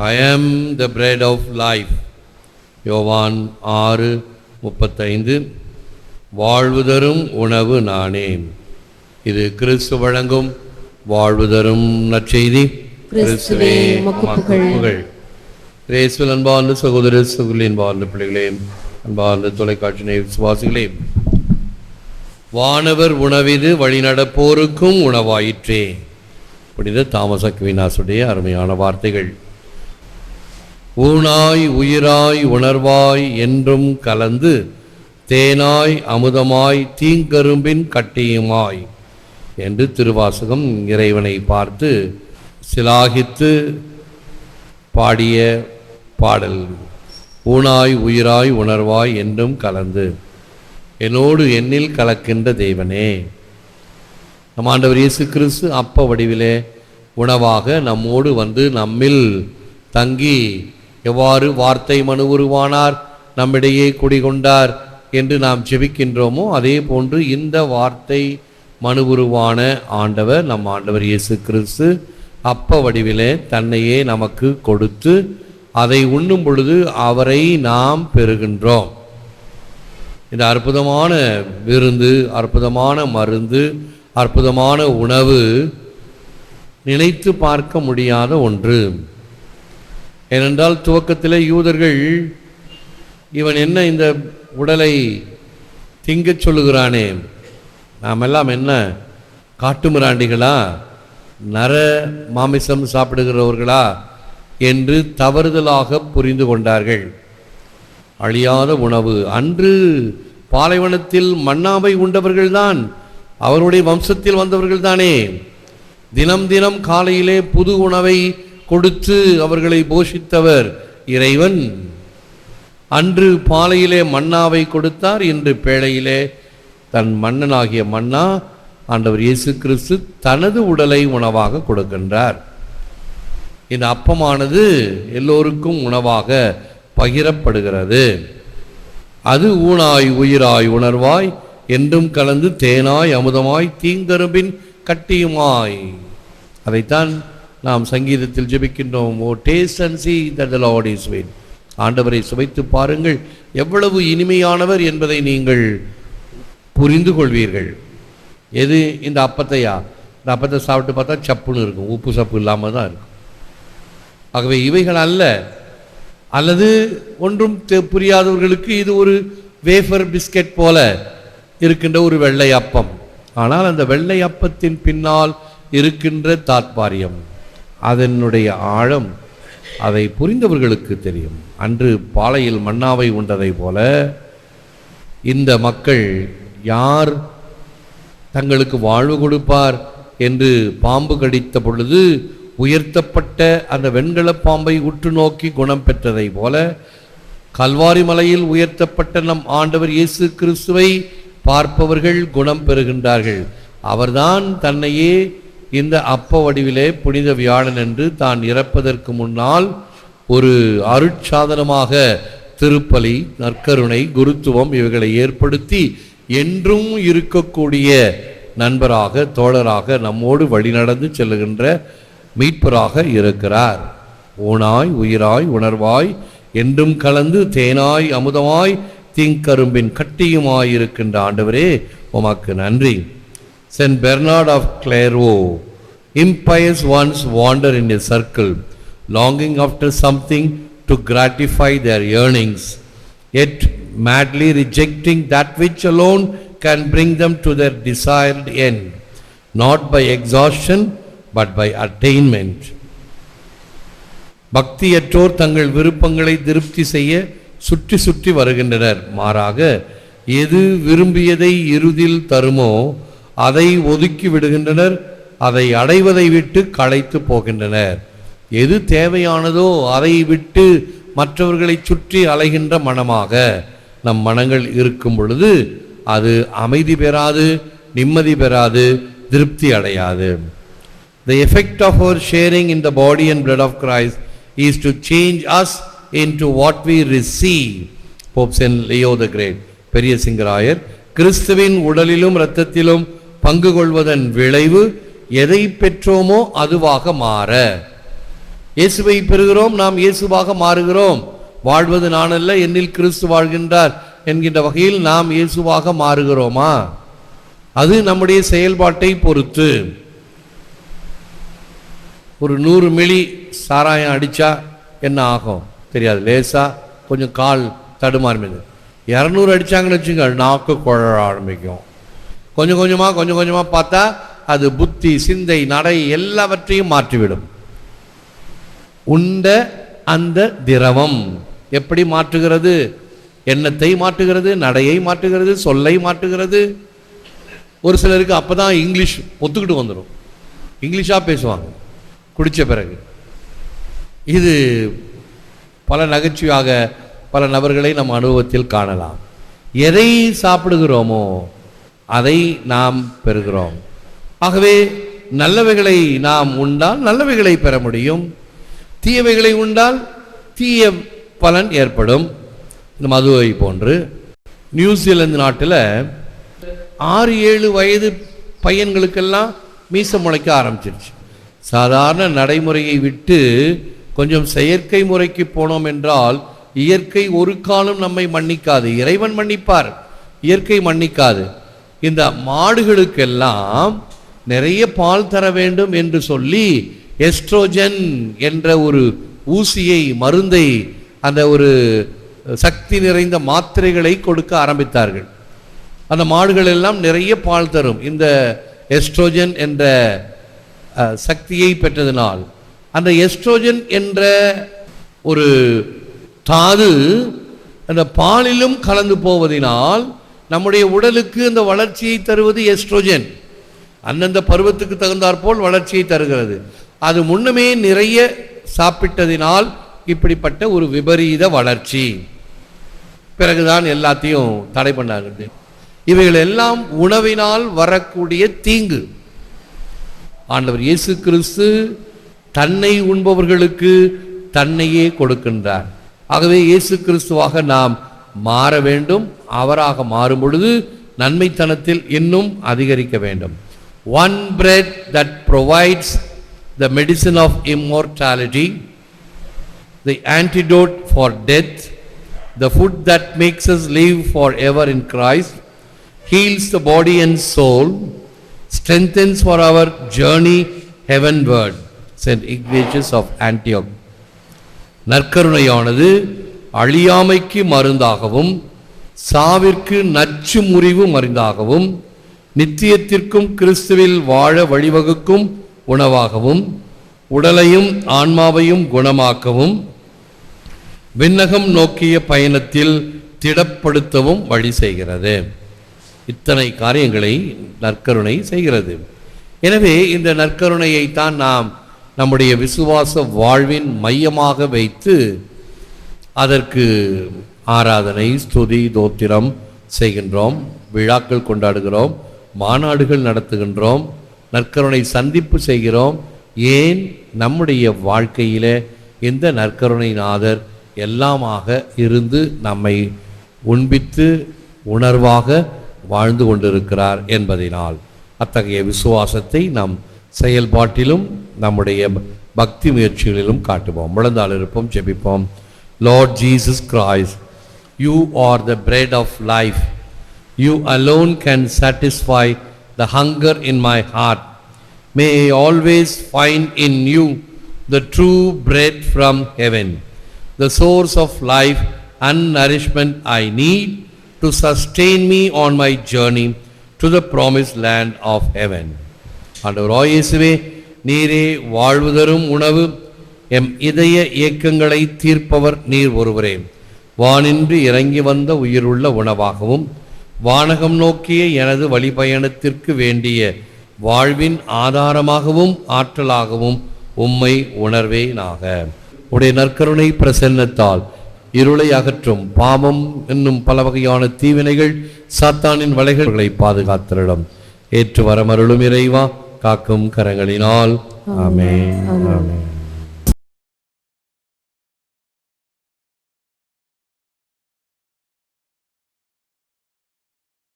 I am the bread of life. யோவான் 6:35. வாழ்வு தரும் உணவு நானே. இது கிறிஸ்து வழங்கும் வாழ்வு தரும் நற்செய்தி. கிறிஸ்துவே உமக்கு புகழ். இயேசுவில் அன்பார்ந்த சகோதர சகோதரியின் அன்பார்ந்த பிள்ளைகளே, அன்பார்ந்த தொலைக்காட்சி விசுவாசிகளே, வானவர் உணவிது வழிநடப்போருக்கும் உணவாயிற்றே. புனித தாமஸ் அக்வீனாசுடைய அருமையான வார்த்தைகள். ஊனாய் உயிராய் உணர்வாய் என்றும் கலந்து, தேனாய் அமுதமாய் தீங்கரும்பின் கட்டியுமாய் என்று திருவாசகம் இறைவனை பார்த்து சிலாகித்து பாடிய பாடல். ஊனாய் உயிராய் உணர்வாய் என்றும் கலந்து, என்னோடு எண்ணில் கலக்கின்ற தேவனே. நம் ஆண்டவர் இயேசு கிறிஸ்து அப்ப வடிவிலே உணவாக நம்மோடு வந்து நம்மில் தங்கி எவ்வாறு வார்த்தை மனு உருவானார், நம்மிடையே குடிகொண்டார் என்று நாம் ஜெபிக்கின்றோமோ, அதே போன்று இந்த வார்த்தை மனு உருவான ஆண்டவர், நம் ஆண்டவர் இயேசு கிறிஸ்து அப்ப வடிவிலே தன்னையே நமக்கு கொடுத்து அதை உண்ணும் பொழுது அவரை நாம் பெறுகின்றோம். இந்த அற்புதமான விருந்து, அற்புதமான மருந்து, அற்புதமான உணவு நினைத்து பார்க்க முடியாத ஒன்று. ஏனென்றால் துவக்கத்திலே யூதர்கள், இவன் என்ன இந்த உடலை திங்கச் சொல்லுகிறானே, நாம் எல்லாம் என்ன காட்டுமிராண்டிகளா, நர மாமிசம் சாப்பிடுகிறவர்களா என்று தவறுதலாக புரிந்து கொண்டார்கள். அழியாத உணவு. அன்று பாலைவனத்தில் மன்னாவை உண்டவர்கள்தான், அவருடைய வம்சத்தில் வந்தவர்கள்தானே. தினம் தினம் காலையிலே புது உணவை கொடுத்து அவர்களை போஷித்தவர் இறைவன். அன்று பாலையிலே மன்னாவை கொடுத்தார், இன்று பேழையிலே தன் மன்னனாகிய மன்னா ஆண்டவர் இயேசு கிறிஸ்து தனது உடலை உணவாக கொடுக்கின்றார். இந்த அப்பமானது எல்லோருக்கும் உணவாக பகிரப்படுகிறது. அது ஊனாய் உயிராய் உணர்வாய் என்றும் கலந்து, தேனாய் அமுதமாய் தீங்கரும்பின் கட்டியுமாய். அதைத்தான் நாம் சங்கீதத்தில் ஜெபிக்கின்றோம். O taste and see that the Lord is sweet. ஆண்டவரை சுவைத்து பாருங்கள், எவ்வளவு இனிமையானவர் என்பதை நீங்கள் புரிந்து கொள்வீர்கள். எது இந்த அப்பத்தையா? இந்த அப்பத்தை சாப்பிட்டு பார்த்தா சப்புன்னு இருக்கும், உப்பு சப்பு இல்லாமல் தான் இருக்கும். ஆகவே இவைகள் அல்ல. அல்லது ஒன்றும் புரியாதவர்களுக்கு இது ஒரு வேஃபர் பிஸ்கெட் போல இருக்கின்ற ஒரு வெள்ளை அப்பம். ஆனால் அந்த வெள்ளை அப்பத்தின் பின்னால் இருக்கின்ற தாத்பாரியம், அதனுடைய ஆழம், அதை புரிந்தவர்களுக்கு தெரியும். அன்று பாலையில் மன்னாவை உண்டதை போல இந்த மக்கள் யார் தங்களுக்கு வாழ்வு கொடுப்பார் என்று பாம்பு கடித்த பொழுது உயர்த்தப்பட்ட அந்த வெண்கல பாம்பை உற்று நோக்கி குணம் பெற்றதை போல, கல்வாரி மலையில் உயர்த்தப்பட்ட நம் ஆண்டவர் இயேசு கிறிஸ்துவை பார்ப்பவர்கள் குணம் பெறுகின்றார்கள். அவர்தான் தன்னையே இந்த அப்ப வடிவிலே புனித வியாழன் என்று தான் இறப்பதற்கு முன்னால் ஒரு அருட்சாதனமாக திருப்பலி, நற்கருணை, குருத்துவம் இவைகளை ஏற்படுத்தி என்றும் இருக்கக்கூடிய நண்பராக, தோழராக நம்மோடு வழிநடந்து செல்லுகின்ற மீட்பராக இருக்கிறார். ஊனாய் உயிராய் உணர்வாய் என்றும் கலந்து, தேனாய் அமுதமாய் தீங்கரும்பின் கட்டியுமாய் இருக்கின்ற ஆண்டவரே, உமக்கு நன்றி. Saint Bernard of Clairvaux, impious ones wander in a circle, longing after something to gratify their yearnings, yet madly rejecting that which alone can bring them to their desired end, not by exhaustion but by attainment. பக்தியற்றோர் தங்கள் விருப்பங்களை திருப்தி செய்ய சுற்றி சுற்றி வருகின்றனர். மாறாக எது விரும்பியதை இறுதியில் தருமோ அதை ஒதுக்கி விடுகின்றனர். அதை அடைவதை விட்டு களைத்து போகின்றனர். எது தேவையானதோ அதை விட்டு மற்றவர்களை சுற்றி அலைகின்ற மனமாக நம் மனங்கள் இருக்கும் பொழுது அது அமைதி பெறாது, நிம்மதி பெறாது, திருப்தி அடையாது. The effect of our sharing in the body and blood of Christ is to change us into what we receive. Pope Saint Leo the Great, பெரிய சிங்கராயர், கிறிஸ்துவின் உடலிலும் இரத்தத்திலும் பங்கு கொள்வதன் விளைவு எதை பெற்றோமோ அதுவாக மாற. இயேசுவை பெறுகிறோம், நாம் இயேசுவாக மாறுகிறோம். வாழ்வது நான் அல்ல, என்னில் கிறிஸ்து வாழ்கின்றார் என்கின்ற வகையில் நாம் இயேசுவாக மாறுகிறோமா? அது நம்முடைய செயல்பாட்டை பொறுத்து. ஒரு 100 மில்லி சாராயம் அடித்தா என்ன ஆகும் தெரியாது, லேசா கொஞ்சம் கால் தடுமாறும். 200 அடித்தாங்கன்னு வச்சுங்க, நாக்கு குழற ஆரம்பிக்கும். கொஞ்சம் கொஞ்சமாக பார்த்தா அது புத்தி, சிந்தை, நடை எல்லாவற்றையும் மாற்றிவிடும். உண்ட அந்த திரவம் எப்படி மாற்றுகிறது? எண்ணத்தை மாற்றுகிறது, நடையை மாற்றுகிறது, சொல்லை மாற்றுகிறது. ஒரு சிலருக்கு அப்பதான் இங்கிலீஷ் ஒத்துக்கிட்டு வந்துடும், இங்கிலீஷாக பேசுவாங்க குடித்த பிறகு. இது பல நகைச்சுவையாக பல நபர்களை நம் அனுபவத்தில் காணலாம். எதை சாப்பிடுகிறோமோ அதை நாம் பெறுகிறோம். ஆகவே நல்லவைகளை நாம் உண்டால் நல்லவைகளை பெற முடியும், தீயவைகளை உண்டால் தீய பலன் ஏற்படும். இந்த மதுவை போன்று நியூசிலாந்து நாட்டில் 6-7 வயது பையன்களுக்கெல்லாம் மீச முளைக்க ஆரம்பிச்சிருச்சு. சாதாரண நடைமுறையை விட்டு கொஞ்சம் செயற்கை முறைக்கு போனோம் என்றால் இயற்கை ஒரு காலம் நம்மை மன்னிக்காது, இறைவன் மன்னிப்பார், இயற்கை மன்னிக்காது. இந்த மாடுகளுக்கெல்லாம் நிறைய பால் தர வேண்டும் என்று சொல்லி எஸ்ட்ரோஜன் என்ற ஒரு ஊசியை, மருந்தை, அந்த ஒரு சக்தி நிறைந்த மாத்திரைகளை கொடுக்க ஆரம்பித்தார்கள். அந்த மாடுகள் எல்லாம் நிறைய பால் தரும். இந்த எஸ்ட்ரோஜன் என்ற சக்தியை பெற்றதினால் அந்த எஸ்ட்ரோஜன் என்ற ஒரு தாது அந்த பாலிலும் கலந்து போவதினால் நம்முடைய உடலுக்கு அந்த வளர்ச்சியை தருவது எஸ்ட்ரோஜன். அந்தந்த பருவத்துக்கு தகுந்தாற்போல் வளர்ச்சியை தருகிறது. அது முன்னமே நிறைய சாப்பிட்டதினால் இப்படிப்பட்ட ஒரு விபரீத வளர்ச்சி. பிறகுதான் எல்லாத்தையும் தடை பண்ணாங்க. இவைகள் எல்லாம் உணவினால் வரக்கூடிய தீங்கு. ஆண்டவர் இயேசு கிறிஸ்து தன்னை உண்பவர்களுக்கு தன்னையே கொடுக்கின்றார். ஆகவே இயேசு கிறிஸ்துவாக நாம் மாற வேண்டும். அவராக மாறும் பொழுது நன்மைத்தனத்தில் இன்னும் அதிகரிக்க வேண்டும். One bread that provides the medicine of immortality, the antidote for death, the food that makes us live forever in Christ, heals the body and soul, strengthens for our journey heavenward. Saint Ignatius of Antioch. நற்கருணையானது அழியாமைக்கு மருந்தாகவும் சாவிற்கு நச்சு முறிவு மருந்தாகவும் நித்தியத்திற்கும் கிறிஸ்துவில் வாழ வழிவகுக்கும் உணவாகவும் உடலையும் ஆன்மாவையும் குணமாக்கவும் விண்ணகம் நோக்கிய பயணத்தில் திடப்படுத்தவும் வழி செய்கிறது. இத்தனை காரியங்களை நற்கருணை செய்கிறது. எனவே இந்த நற்கருணையைத்தான் நாம் நம்முடைய விசுவாச வாழ்வின் மையமாக வைத்து அதற்கு ஆராதனை, ஸ்துதி, தோத்திரம் செய்கின்றோம், விழாக்கள் கொண்டாடுகிறோம், மாநாடுகள் நடத்துகின்றோம், நற்கருணை சந்திப்பு செய்கிறோம். ஏன்? நம்முடைய வாழ்க்கையிலே இந்த நற்கருணை நாதர் எல்லாமாக இருந்து நம்மை உண்பித்து உணர்வாக வாழ்ந்து கொண்டிருக்கிறார் என்பதினால் அத்தகைய விசுவாசத்தை நம் செயல்பாட்டிலும் நம்முடைய பக்தி முயற்சிகளிலும் காட்டுவோம். முழந்தாள் இருப்போம், ஜெபிப்போம். Lord Jesus Christ, you are the bread of life. You alone can satisfy the hunger in my heart. May I always find in you the true bread from heaven, the source of life and nourishment I need to sustain me on my journey to the promised land of heaven. ஆண்டவராகிய இயேசுவே, நீரே வாழ்வு தரும் உணவு, M இதய இயக்கங்களை தீர்ப்பவர் நீர் ஒருவரே. வானின்று இறங்கி வந்த உயிருள்ள உணவாகவும் வானகம் நோக்கிய எனது வழிபயணத்திற்கு வேண்டிய வாழ்வின் ஆதாரமாகவும் ஆற்றலாகவும் உம்மை உணர்வேனாக. உடைய நற்கருணை பிரசன்னத்தால் இருளை அகற்றும் பாவம் என்னும் பல வகையான தீவினைகள் சாத்தானின் வலைகளை பாதுகாத்திடம் ஏற்று வரமருளும் இறைவா, காக்கும் கரங்களினால். ஆமென். ஆமென்.